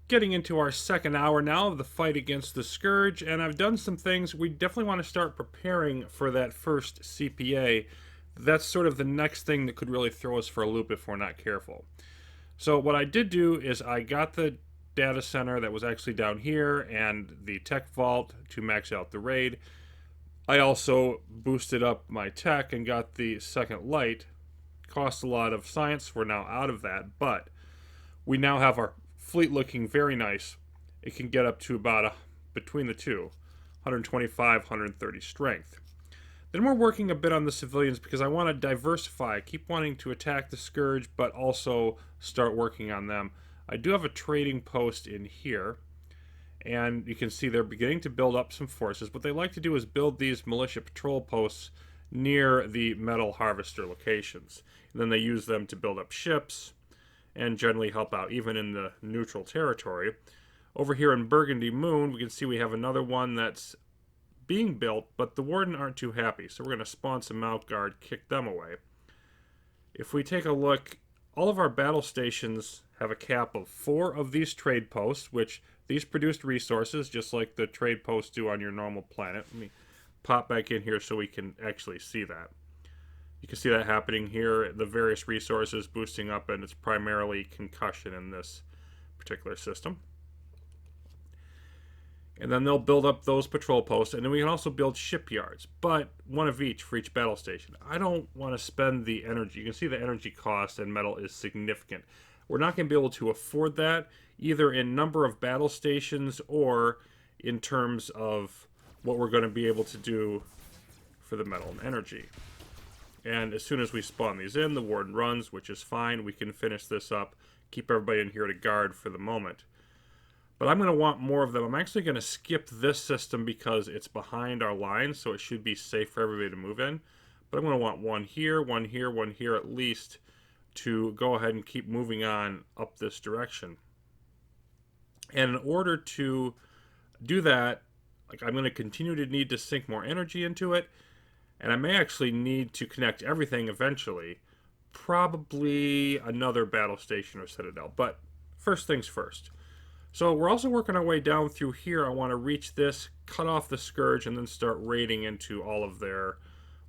Getting into our second hour now of the fight against the Scourge, and I've done some things. We definitely want to start preparing for that first CPA. That's sort of the next thing that could really throw us for a loop if we're not careful. So what I did do is I got the data center that was actually down here and the tech vault to max out the raid. I also boosted up my tech and got the second light. Cost a lot of science. We're now out of that, but we now have our fleet looking very nice. It can get up to about between the two, 125, 130 strength. Then we're working a bit on the civilians because I want to diversify. I keep wanting to attack the Scourge, but also start working on them. I do have a trading post in here, and you can see they're beginning to build up some forces. What they like to do is build these militia patrol posts near the metal harvester locations. And then they use them to build up ships and generally help out even in the neutral territory. Over here in Burgundy Moon, we can see we have another one that's being built, but the Warden aren't too happy, so we're going to spawn some Mount Guard, kick them away. If we take a look, all of our battle stations have a cap of 4 of these trade posts, which these produced resources, just like the trade posts do on your normal planet. Let me pop back in here so we can actually see that. You can see that happening here, the various resources boosting up, and it's primarily concussion in this particular system. And then they'll build up those patrol posts, and then we can also build shipyards, but one of each for each battle station. I don't want to spend the energy. You can see the energy cost and metal is significant. We're not going to be able to afford that, either in number of battle stations or in terms of what we're going to be able to do for the metal and energy. And as soon as we spawn these in, the Warden runs, which is fine. We can finish this up, keep everybody in here to guard for the moment. But I'm going to want more of them. I'm actually going to skip this system because it's behind our lines, so it should be safe for everybody to move in. But I'm going to want one here, one here, one here at least to go ahead and keep moving on up this direction. And in order to do that, I'm going to continue to need to sink more energy into it. And I may actually need to connect everything eventually. Probably another battle station or citadel. But first things first. So we're also working our way down through here. I want to reach this, cut off the Scourge, and then start raiding into all of their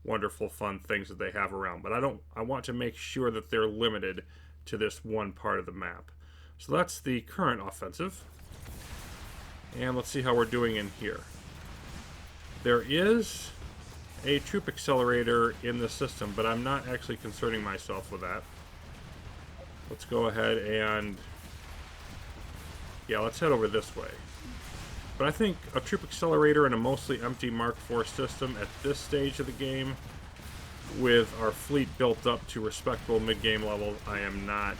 wonderful fun things that they have around. But I want to make sure that they're limited to this one part of the map. So that's the current offensive. And let's see how we're doing in here. There is a troop accelerator in the system, but I'm not actually concerning myself with that. Let's go ahead and let's head over this way. But I think a troop accelerator and a mostly empty Mark IV system at this stage of the game, with our fleet built up to respectable mid-game levels, I am not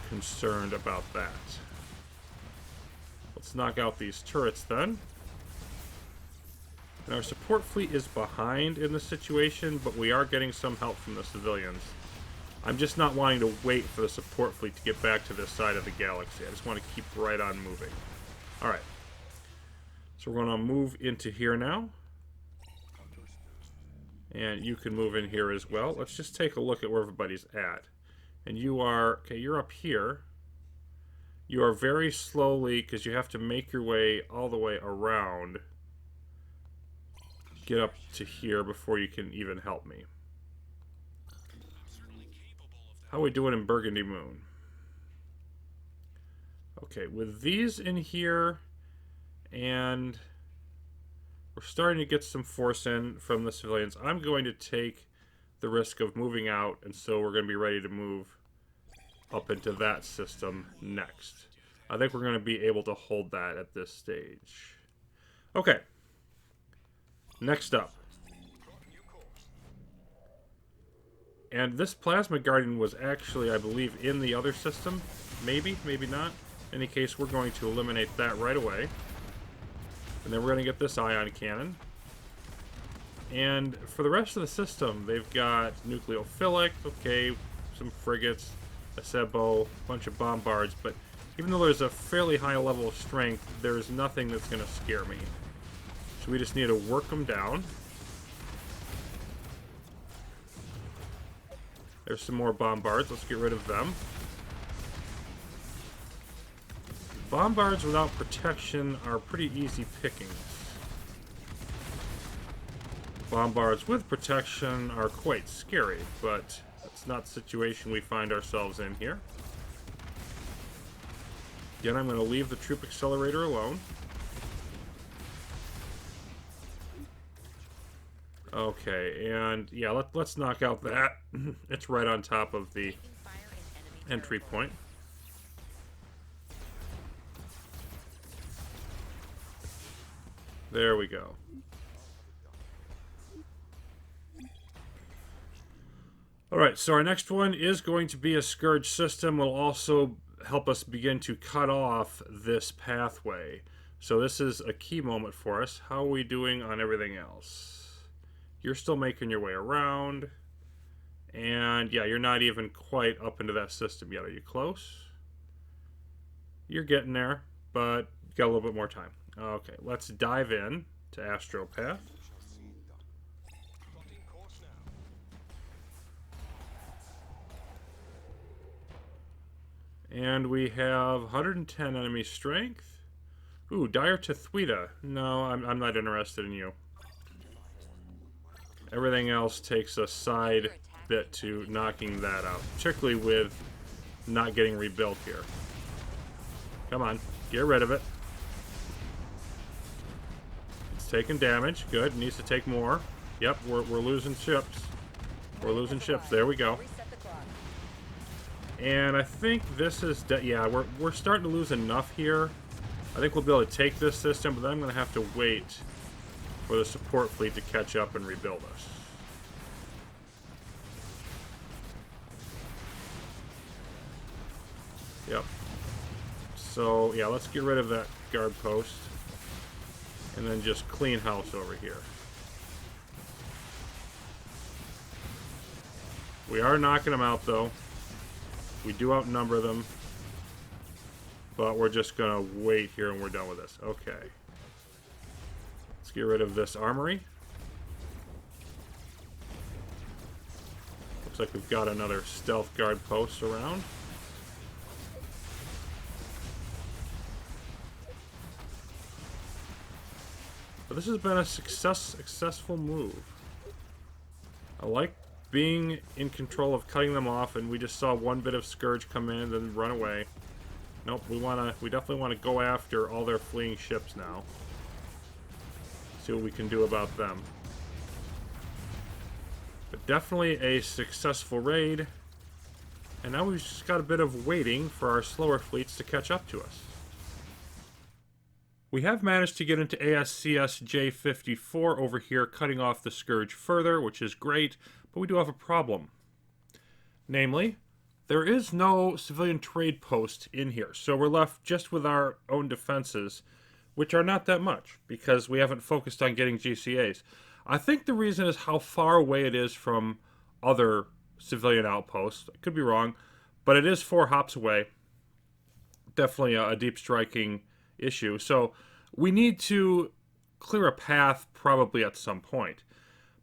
concerned about that. Let's knock out these turrets then. And our support fleet is behind in this situation, but we are getting some help from the civilians. I'm just not wanting to wait for the support fleet to get back to this side of the galaxy. I just want to keep right on moving. Alright. So we're going to move into here now. And you can move in here as well. Let's just take a look at where everybody's at. And you are, okay, you're up here. You are very slowly, because you have to make your way all the way around, get up to here before you can even help me. How are we doing in Burgundy Moon? Okay, with these in here, and we're starting to get some force in from the civilians, I'm going to take the risk of moving out, and so we're going to be ready to move up into that system next. I think we're going to be able to hold that at this stage. Okay. Next up. And this Plasma Guardian was actually, I believe, in the other system. Maybe, maybe not. In any case, we're going to eliminate that right away. And then we're going to get this ion cannon. And for the rest of the system, they've got nucleophilic, okay, some frigates, a Sebo, a bunch of bombards, but even though there's a fairly high level of strength, there's nothing that's going to scare me. So we just need to work them down. There's some more bombards. Let's get rid of them. Bombards without protection are pretty easy pickings. Bombards with protection are quite scary, but that's not the situation we find ourselves in here. Again, I'm going to leave the troop accelerator alone. Okay, and yeah, let's knock out that. It's right on top of the entry point. There we go. Alright, so our next one is going to be a Scourge system. Will also help us begin to cut off this pathway. So this is a key moment for us. How are we doing on everything else? You're still making your way around. And yeah, you're not even quite up into that system yet. Are you close? You're getting there, but you got a little bit more time. Okay, let's dive in to Astropath. And we have 110 enemy strength. Ooh, Dire Tethwita. No, I'm not interested in you. Everything else takes a side bit to knocking that out, particularly with not getting rebuilt here. Come on, get rid of it. It's taking damage. Good. It needs to take more. Yep, we're losing ships. We're losing ships. There we go. And I think this is... yeah, we're starting to lose enough here. I think we'll be able to take this system, but then I'm going to have to wait for the support fleet to catch up and rebuild us. Yep. So, yeah, let's get rid of that guard post. And then just clean house over here. We are knocking them out, though. We do outnumber them. But we're just going to wait here and we're done with this. Okay. Let's get rid of this armory. Looks like we've got another stealth guard post around. But this has been a successful move. I like being in control of cutting them off, and we just saw one bit of Scourge come in and then run away. Nope, we definitely want to go after all their fleeing ships now. See what we can do about them. But definitely a successful raid. And now we've just got a bit of waiting for our slower fleets to catch up to us. We have managed to get into ASCS J54 over here, cutting off the Scourge further, which is great, but we do have a problem. Namely, there is no civilian trade post in here, so we're left just with our own defenses, which are not that much, because we haven't focused on getting GCAs. I think the reason is how far away it is from other civilian outposts. I could be wrong, but it is 4 hops away. Definitely a deep striking issue. So we need to clear a path probably at some point.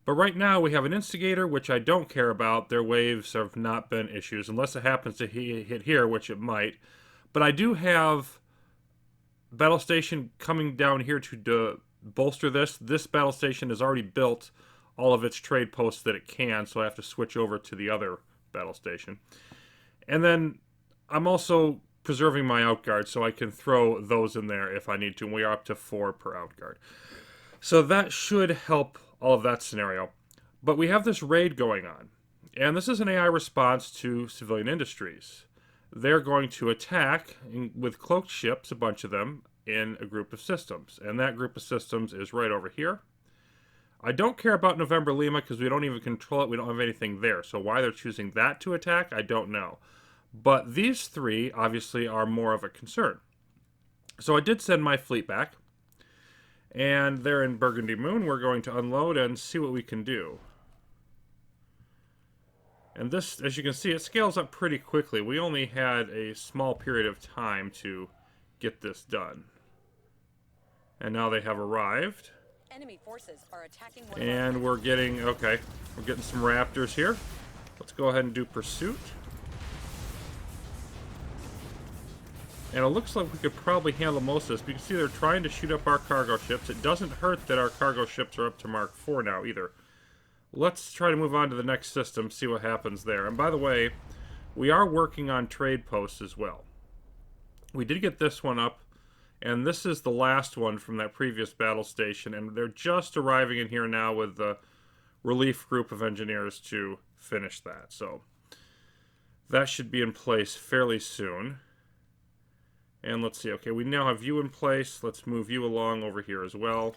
But right now we have an instigator, which I don't care about. Their waves have not been issues, unless it happens to hit here, which it might. But I do have battle station coming down here to bolster this. This battle station has already built all of its trade posts that it can, so I have to switch over to the other battle station. And then I'm also preserving my outguard, so I can throw those in there if I need to. And we are up to 4 per outguard. So that should help all of that scenario. But we have this raid going on. And this is an AI response to civilian industries. They're going to attack with cloaked ships, a bunch of them, in a group of systems. And that group of systems is right over here. I don't care about November Lima because we don't even control it. We don't have anything there. So why they're choosing that to attack, I don't know. But these 3, obviously, are more of a concern. So I did send my fleet back. And they're in Burgundy Moon. We're going to unload and see what we can do. And this, as you can see, it scales up pretty quickly. We only had a small period of time to get this done. And now they have arrived. Enemy forces are attacking and we're getting, okay, we're getting some raptors here. Let's go ahead and do pursuit. And it looks like we could probably handle most of this. You can see they're trying to shoot up our cargo ships. It doesn't hurt that our cargo ships are up to Mark 4 now either. Let's try to move on to the next system, see what happens there. And by the way, we are working on trade posts as well. We did get this one up, and this is the last one from that previous battle station, and they're just arriving in here now with the relief group of engineers to finish that. So that should be in place fairly soon. And let's see, okay, we now have you in place. Let's move you along over here as well.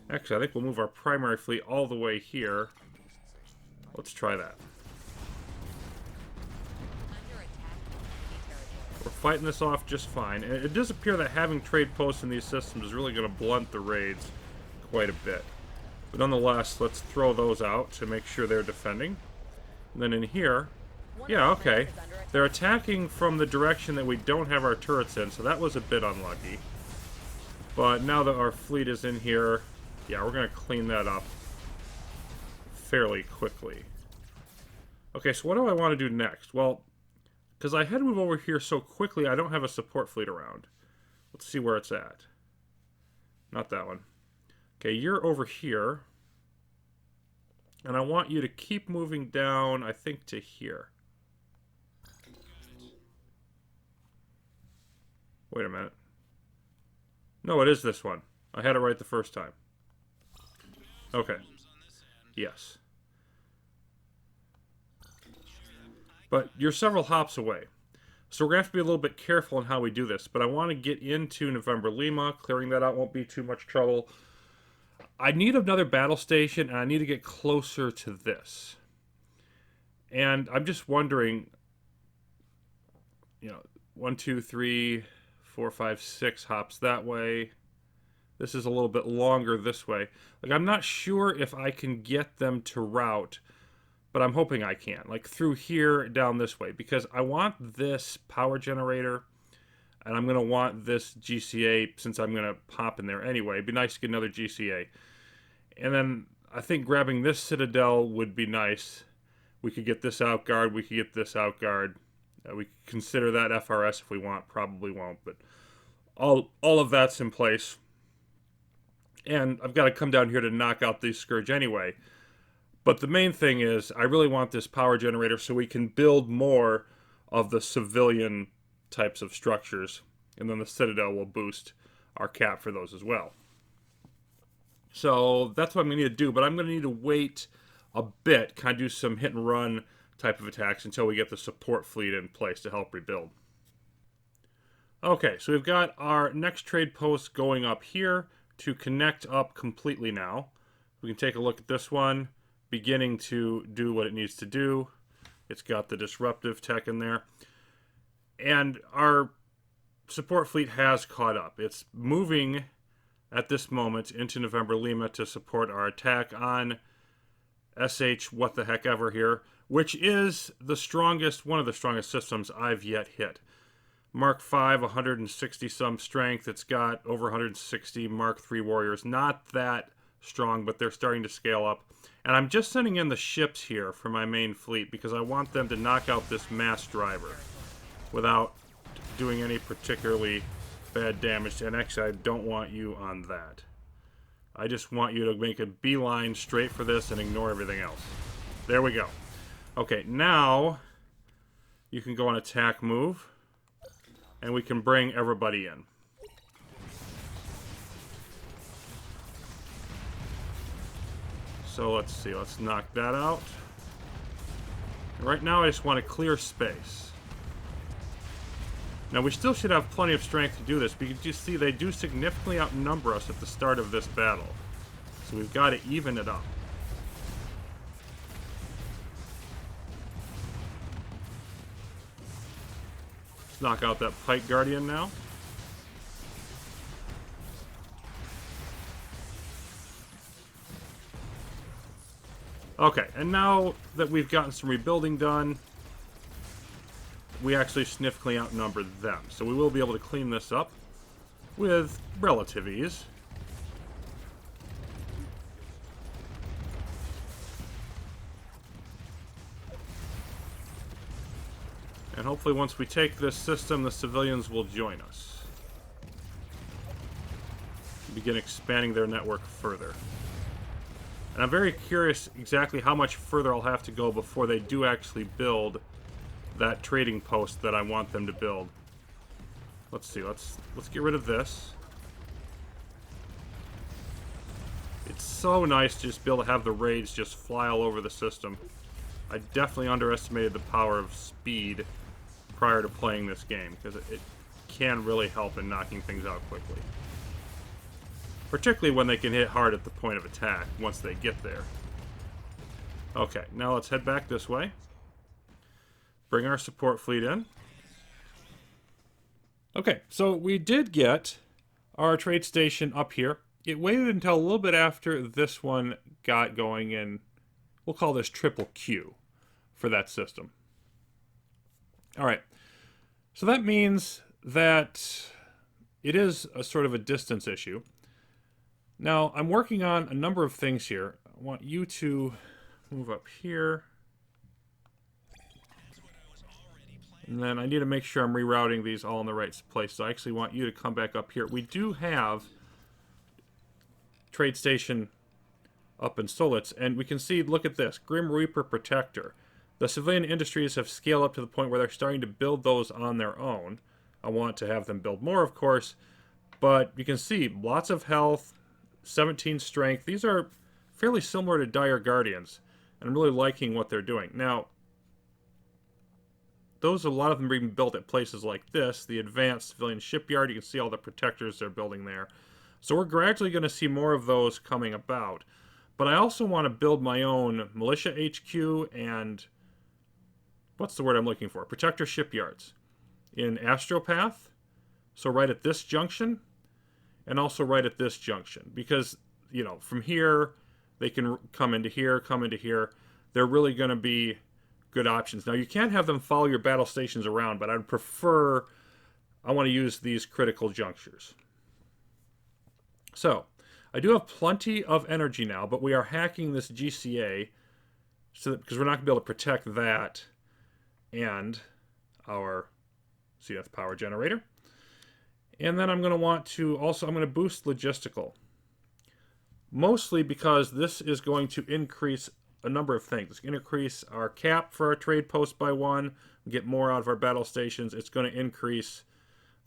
Actually, I think we'll move our primary fleet all the way here. Let's try that. We're fighting this off just fine. And it does appear that having trade posts in these systems is really going to blunt the raids quite a bit. But nonetheless, let's throw those out to make sure they're defending. And then in here, yeah, okay. They're attacking from the direction that we don't have our turrets in, so that was a bit unlucky. But now that our fleet is in here, yeah, we're going to clean that up fairly quickly. Okay, so what do I want to do next? Well, because I had to move over here so quickly, I don't have a support fleet around. Let's see where it's at. Not that one. Okay, you're over here. And I want you to keep moving down, I think, to here. Wait a minute. No, it is this one. I had it right the first time. Okay. Yes. But you're several hops away. So we're going to have to be a little bit careful in how we do this. But I want to get into November Lima. Clearing that out won't be too much trouble. I need another battle station, and I need to get closer to this. And I'm just wondering, you know, 1, 2, 3, 4, 5, 6 hops that way. This is a little bit longer this way. Like, I'm not sure if I can get them to route, but I'm hoping I can. Like, through here, down this way. Because I want this power generator, and I'm going to want this GCA, since I'm going to pop in there anyway. It'd be nice to get another GCA. And then I think grabbing this Citadel would be nice. We could get this outguard. We could get this outguard. We could consider that FRS if we want. Probably won't, but all of that's in place. And I've got to come down here to knock out these Scourge anyway. But the main thing is, I really want this power generator so we can build more of the civilian types of structures. And then the Citadel will boost our cap for those as well. So that's what I'm going to need to do. But I'm going to need to wait a bit, kind of do some hit and run type of attacks until we get the support fleet in place to help rebuild. Okay, so we've got our next trade post going up here to connect up completely now. We can take a look at this one, beginning to do what it needs to do. It's got the disruptive tech in there. And our support fleet has caught up. It's moving at this moment into November Lima to support our attack on SH what the heck ever here, which is the strongest, one of the strongest systems I've yet hit. Mark 5, 160 some strength. It's got over 160 Mark 3 warriors. Not that strong, but they're starting to scale up. And I'm just sending in the ships here for my main fleet because I want them to knock out this mass driver without doing any particularly bad damage. And actually, I don't want you on that. I just want you to make a beeline straight for this and ignore everything else. There we go. Okay, now you can go on attack move. And we can bring everybody in. So let's see, let's knock that out. Right now I just want to clear space. Now we still should have plenty of strength to do this, but you can just see they do significantly outnumber us at the start of this battle. So we've got to even it up. Knock out that Pike Guardian now. Okay, and now that we've gotten some rebuilding done, we actually significantly outnumber them. So we will be able to clean this up with relative ease. And hopefully once we take this system, the civilians will join us. Begin expanding their network further. And I'm very curious exactly how much further I'll have to go before they do actually build that trading post that I want them to build. Let's see, let's get rid of this. It's so nice to just be able to have the raids just fly all over the system. I definitely underestimated the power of speed prior to playing this game, because it can really help in knocking things out quickly. Particularly when they can hit hard at the point of attack once they get there. Okay, now let's head back this way. Bring our support fleet in. Okay, so we did get our trade station up here. It waited until a little bit after this one got going, and we'll call this triple Q for that system. Alright, so that means that it is a sort of a distance issue. Now, I'm working on a number of things here. I want you to move up here. And then I need to make sure I'm rerouting these all in the right place. So I actually want you to come back up here. We do have trade station up in Solitz, and we can see, look at this, Grim Reaper Protector. The civilian industries have scaled up to the point where they're starting to build those on their own. I want to have them build more, of course, but you can see lots of health, 17 strength. These are fairly similar to Dire Guardians, and I'm really liking what they're doing. Now, those, a lot of them are being built at places like this, the Advanced Civilian Shipyard. You can see all the protectors they're building there. So we're gradually going to see more of those coming about. But I also want to build my own Militia HQ and, what's the word I'm looking for? Protector Shipyards in Astropath. So right at this junction, and also right at this junction. Because, you know, from here, they can come into here, come into here. They're really going to be good options. Now, you can have them follow your battle stations around, but I'd prefer, I want to use these critical junctures. So, I do have plenty of energy now, but we are hacking this GCA so that, because we're not going to be able to protect that and our CF power generator. And then I'm going to want to also, I'm going to boost logistical. Mostly because this is going to increase a number of things. It's going to increase our cap for our trade post by 1, get more out of our battle stations. It's going to increase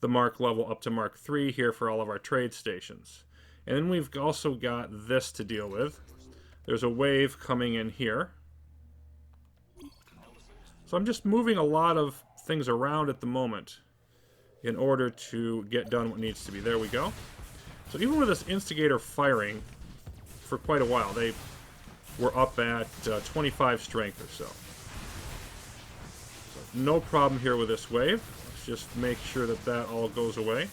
the mark level up to Mark 3 here for all of our trade stations. And then we've also got this to deal with. There's a wave coming in here. So I'm just moving a lot of things around at the moment in order to get done what needs to be. There we go. So even with this instigator firing for quite a while, they were up at 25 strength or so. So no problem here with this wave. Let's just make sure that that all goes away.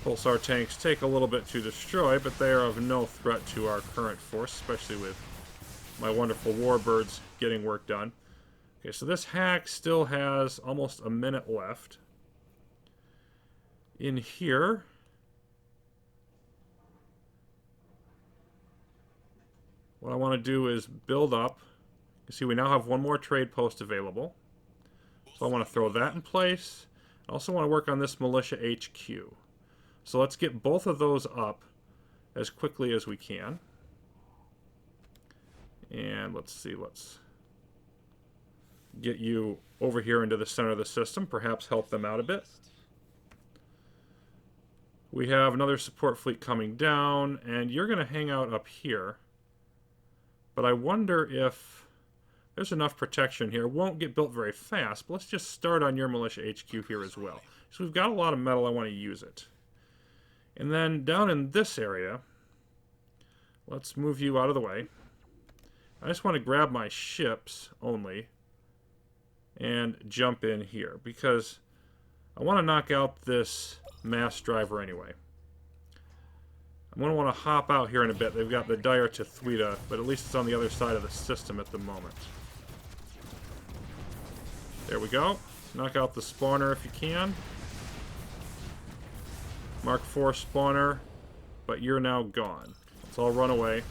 Pulsar tanks take a little bit to destroy, but they are of no threat to our current force, especially with my wonderful Warbirds getting work done. Okay, so this hack still has almost a minute left. In here, what I want to do is build up. You see, we now have one more trade post available. So I want to throw that in place. I also want to work on this Militia HQ. So let's get both of those up as quickly as we can. And let's see, let's get you over here into the center of the system, perhaps help them out a bit. We have another support fleet coming down, and you're going to hang out up here. But I wonder if there's enough protection here. It won't get built very fast, but let's just start on your Militia HQ here as well. So we've got a lot of metal, I want to use it. And then down in this area, let's move you out of the way. I just want to grab my ships only and jump in here, because I want to knock out this mass driver anyway. I'm going to want to hop out here in a bit. They've got the Dire Tethwita, but at least it's on the other side of the system at the moment. There we go. Knock out the spawner if you can. Mark 4 spawner, but you're now gone. Let's all run away.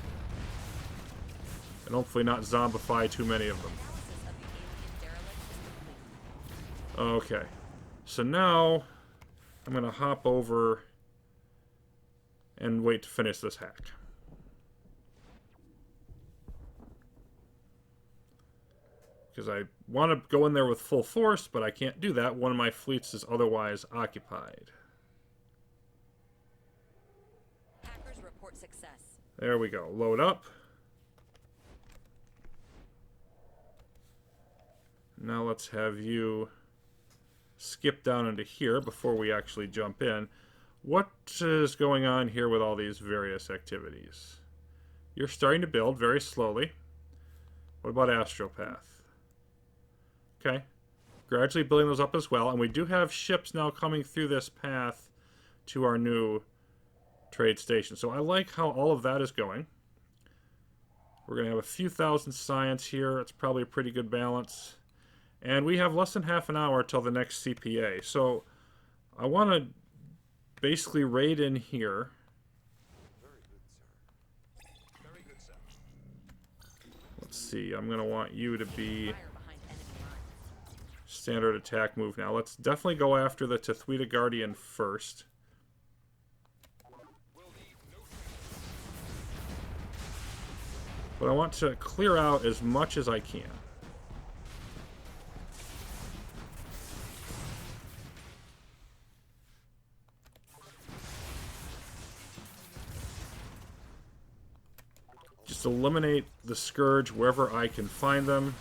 And hopefully not zombify too many of them. Analysis of the alien derelict is complete. Okay. So now I'm going to hop over and wait to finish this hack. Because I want to go in there with full force, but I can't do that. One of my fleets is otherwise occupied. Hackers report success. There we go. Load up. Now let's have you skip down into here before we actually jump in. What is going on here with all these various activities? You're starting to build very slowly. What about Astropath? Okay. Gradually building those up as well. And we do have ships now coming through this path to our new trade station. So I like how all of that is going. We're going to have a few thousand science here. It's probably a pretty good balance. And we have less than half an hour till the next CPA. So I want to basically raid in here. Very good, sir. Let's see. I'm going to want you to be Fire behind enemy lines. standard attack move now. Let's definitely go after the Tethwita Guardian first. But I want to clear out as much as I can. Just eliminate the Scourge wherever I can find them.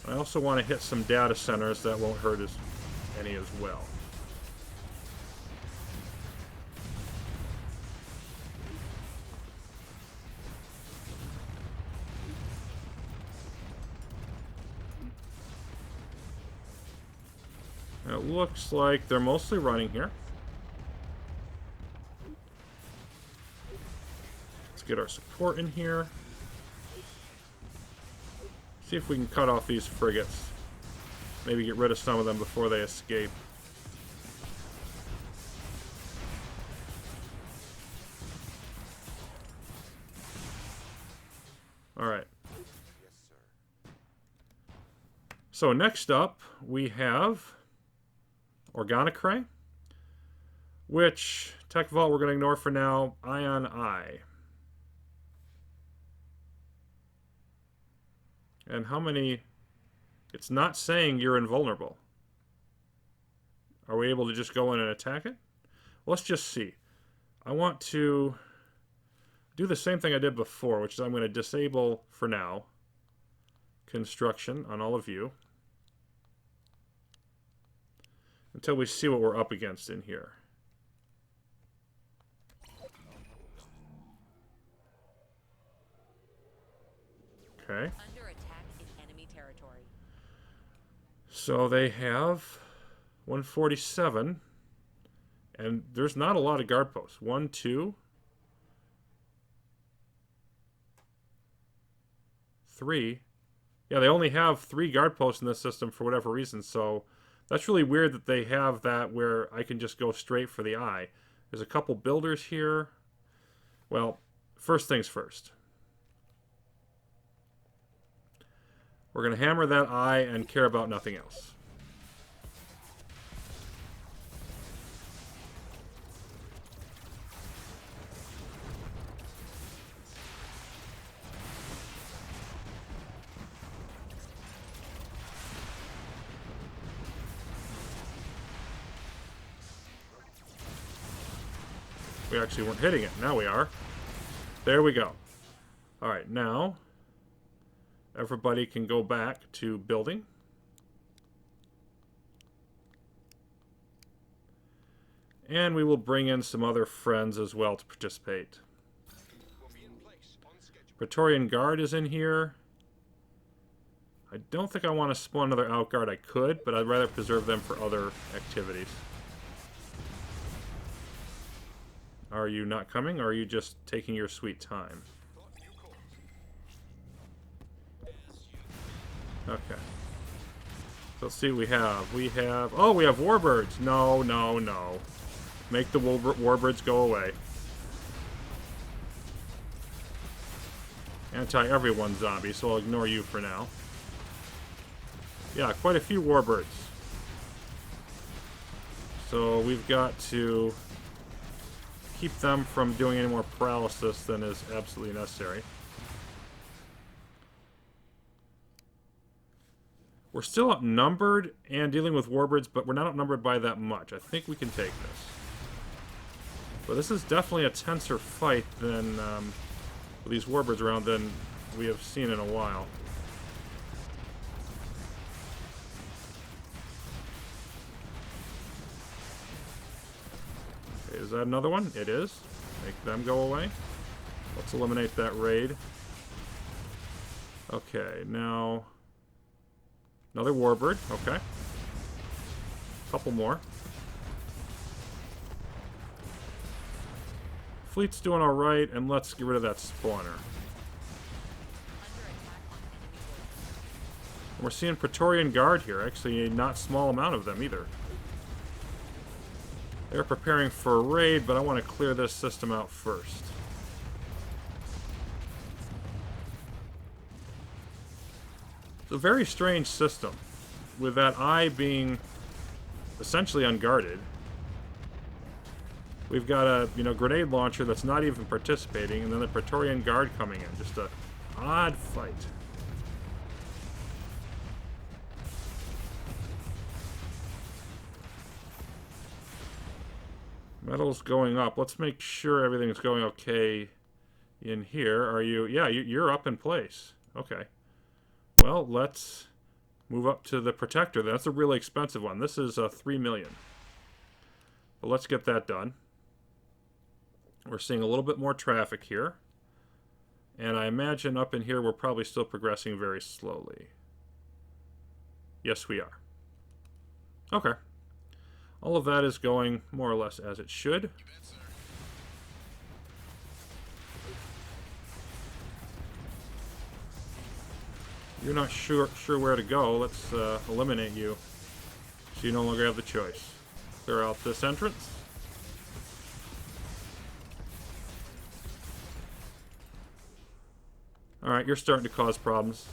I also want to hit some data centers. That won't hurt any as well. It looks like they're mostly running here. Let's get our support in here. See if we can cut off these frigates. Maybe get rid of some of them before they escape. Alright. Yes, sir. So next up, we have Organocray, which Tech Vault we're going to ignore for now. Ion Eye. And how many... It's not saying you're invulnerable. Are we able to just go in and attack it? Let's just see. I want to do the same thing I did before, which is I'm going to disable, for now, construction on all of you. Until we see what we're up against in here. Okay. Under attack in enemy territory. So they have 147. And there's not a lot of guard posts. 1, 2, 3. Yeah, they only have 3 guard posts in this system for whatever reason, so that's really weird that they have that where I can just go straight for the eye. There's a couple builders here. Well, first things first. We're going to hammer that eye and care about nothing else. We actually weren't hitting it. Now we are. There we go. Alright, now everybody can go back to building. And we will bring in some other friends as well to participate. Will be in place on schedule. Praetorian Guard is in here. I don't think I want to spawn another Outguard. I could, but I'd rather preserve them for other activities. Are you not coming, or are you just taking your sweet time? Plot new course. Okay. So let's see what we have. We have... Oh, we have Warbirds! No, no, no. Make the Warbirds go away. anti-everyone zombie, so I'll ignore you for now. Yeah, quite a few warbirds. So we've got to keep them from doing any more paralysis than is absolutely necessary. We're still outnumbered and dealing with warbirds, but we're not outnumbered by that much. I think we can take this. But this is definitely a tenser fight than with these warbirds around than we have seen in a while. Okay, is that another one? It is. Make them go away. Let's eliminate that raid. Okay, now... Another warbird. Okay. Couple more. Fleet's doing alright, and let's get rid of that spawner. Under attack on enemy base. And we're seeing Praetorian Guard here. Actually, a not small amount of them either. They're preparing for a raid, but I want to clear this system out first. It's a very strange system, with that eye being essentially unguarded. We've got a, grenade launcher that's not even participating, and then the Praetorian Guard coming in. Just a odd fight. Metal's going up. Let's make sure everything's going okay in here. Are you? Yeah, you're up in place. Okay. Well, let's move up to the Protector. That's a really expensive one. This is 3 million. But let's get that done. We're seeing a little bit more traffic here. And I imagine up in here we're probably still progressing very slowly. Yes, we are. Okay. All of that is going more or less as it should. You're not sure where to go. Let's eliminate you, so you no longer have the choice. Clear out this entrance. Alright, you're starting to cause problems.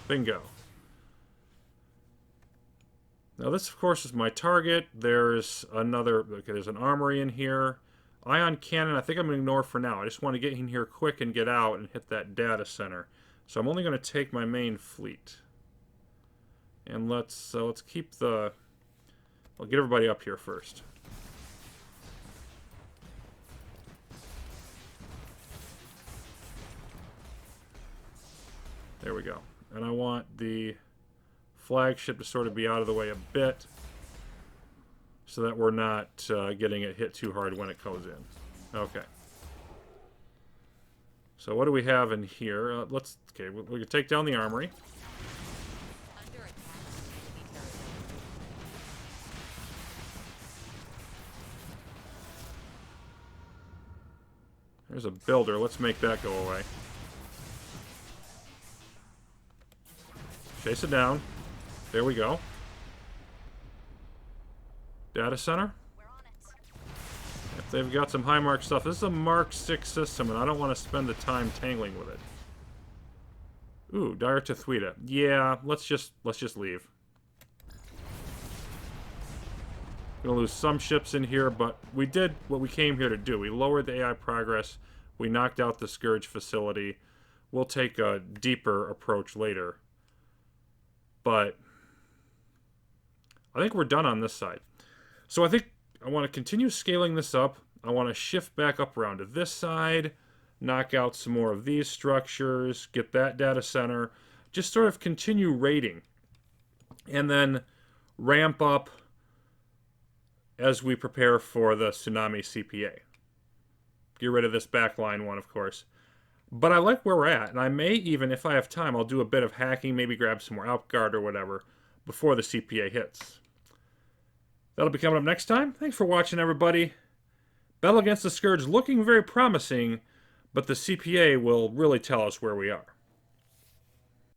Bingo. Now this, of course, is my target. There's another... Okay, there's an armory in here. Ion cannon, I think I'm going to ignore for now. I just want to get in here quick and get out and hit that data center. So I'm only going to take my main fleet. And let's keep the... I'll get everybody up here first. There we go. And I want the flagship to sort of be out of the way a bit so that we're not getting it hit too hard when it goes in. Okay. So what do we have in here? Okay, we can take down the armory. Under attack on enemy territory. There's a builder. Let's make that go away. Chase it down. There we go. Data center. We're on it. If they've got some high mark stuff. This is a Mark 6 system, and I don't want to spend the time tangling with it. Ooh, Dire Tethuita. Yeah, let's just leave. Gonna lose some ships in here, but we did what we came here to do. We lowered the AI progress. We knocked out the Scourge facility. We'll take a deeper approach later. But I think we're done on this side. So I think I want to continue scaling this up. I want to shift back up around to this side, knock out some more of these structures, get that data center, just sort of continue raiding. And then ramp up as we prepare for the Tsunami CPA. Get rid of this backline one, of course. But I like where we're at, and I may even, if I have time, I'll do a bit of hacking, maybe grab some more outguard or whatever before the CPA hits. That'll be coming up next time. Thanks for watching, everybody. Battle against the Scourge looking very promising, but the CPA will really tell us where we are.